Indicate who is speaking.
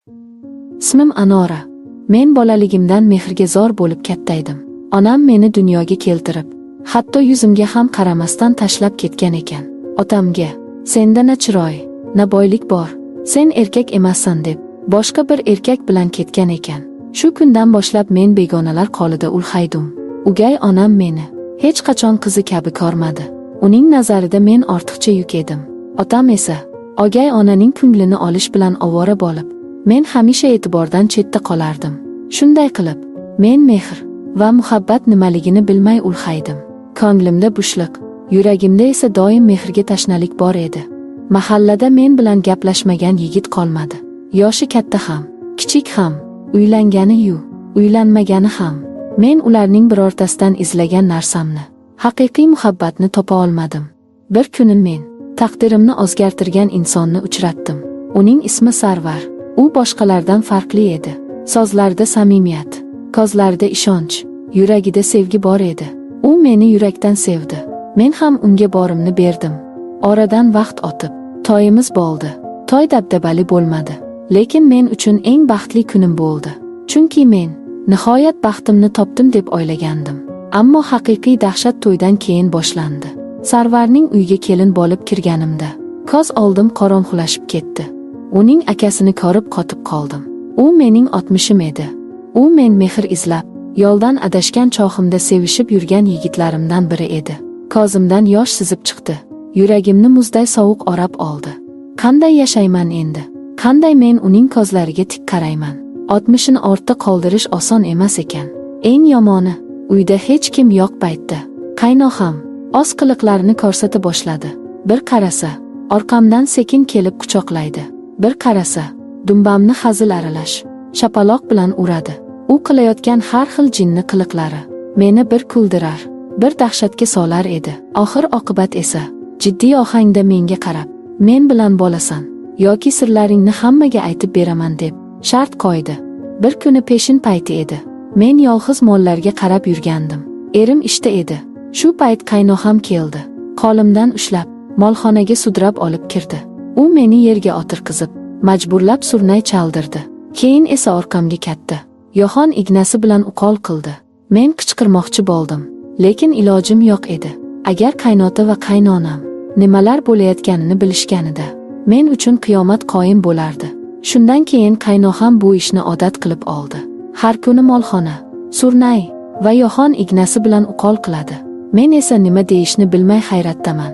Speaker 1: Ismim Anora. Men bolaligimdan mehrga zor bo'lib katta edim. Onam meni dunyoga keltirib, hatto yuzimga ham qaramasdan tashlab ketgan ekan. Otamga, senda na chiroy, na boylik bor, sen erkak emassan deb, boshqa bir erkak bilan ketgan ekan. Shu kundan boshlab men begonalar qolida ulg'aydim. O'gay onam meni hech qachon qizi kabi ko'rmadi. Uning nazarida men ortiqcha yuk edim. Otam esa o'gay onaning ko'nglini olish bilan ovora bo'lib, men hamisha e'tibordan chetda qolardim. Shunday qilib, men mehr va muhabbat nimaligini bilmay ulg'aydim. Ko'nglimda bo'shliq, yuragimda esa doim mehrga tashnalik bor edi. Mahallada men bilan gaplashmagan yigit qolmadi. Yoshi katta ham, kichik ham, uylangani-yu, uylanmagani ham. Men ularning birortasidan izlagan narsamni, haqiqiy muhabbatni topa olmadim. Bir kuni men taqdirimni o'zgartirgan insonni uchratdim. Uning ismi Sarvar. U boshqalardan farqli edi. So'zlarida samimiyat, ko'zlarida ishonch, yuragida sevgi bor edi. U meni yurakdan sevdi. Men ham unga borimni berdim. Oradan vaqt o'tib, to'yimiz bo'ldi. To'y dabdabali bo'lmadi, lekin men uchun eng baxtli kunim bo'ldi. Chunki men nihoyat baxtimni topdim deb o'ylagandim. Ammo haqiqiy dahshat to'ydan keyin boshlandi. Sarvarning uyiga kelin bo'lib kirganimda, ko'z oldim qorong'ulashib ketdi. Uning akasini ko'rib qotib qoldim. U mening o'tmishim edi. U men mehr izlab, yo'ldan adashgan chog'imda sevishib yurgan yigitlarimdan biri edi. Ko'zimdan yosh sizib chiqdi. Yuragimni muzday sovuq o'rab oldi. Qanday yashayman endi? Qanday men uning ko'zlariga tik qarayman? O'tmishini ortda qoldirish oson emas ekan. Eng yomoni, uyda hech kim yo'q paytda qaynoham o'z qiliqlarini ko'rsata boshladi. Bir qarasa, orqamdan sekin kelib quchoqlaydi. Bir qarasa, dumbamni hazil aralash, shapaloq bilan uradi. U qilayotgan har xil jinni qiliqlari meni bir kuldirar, bir dahshatga solar edi. Oxir oqibat esa jiddiy ohangda menga qarab, men bilan bo'lasan yoki sirlaringni hammaga aytib beraman deb shart qo'ydi. Bir kuni peshin payti edi. Men yolg'iz mollarga qarab yurgandim. Erim ishda edi. Shu payt qaynoham keldi. Qo'limdan ushlab, molxonaga sudrab olib kirdi. U meni yerga o'tirqizib, majburlab surnay chaldirdi. Keyin esa orqamga katta yo'g'on ignasi bilan uqol qildi. Men qichqirmoqchi bo'ldim, lekin ilojim yo'q edi. Agar qaynota va qaynonam nimalar bo'layotganini bilishganida, men uchun qiyomat qoyim bo'lardi. Shundan keyin qaynoham bu ishni odat qilib oldi. Har kuni molxona, surnay va yo'g'on ignasi bilan uqol qiladi. Men esa nima deyishni bilmay hayratdaman.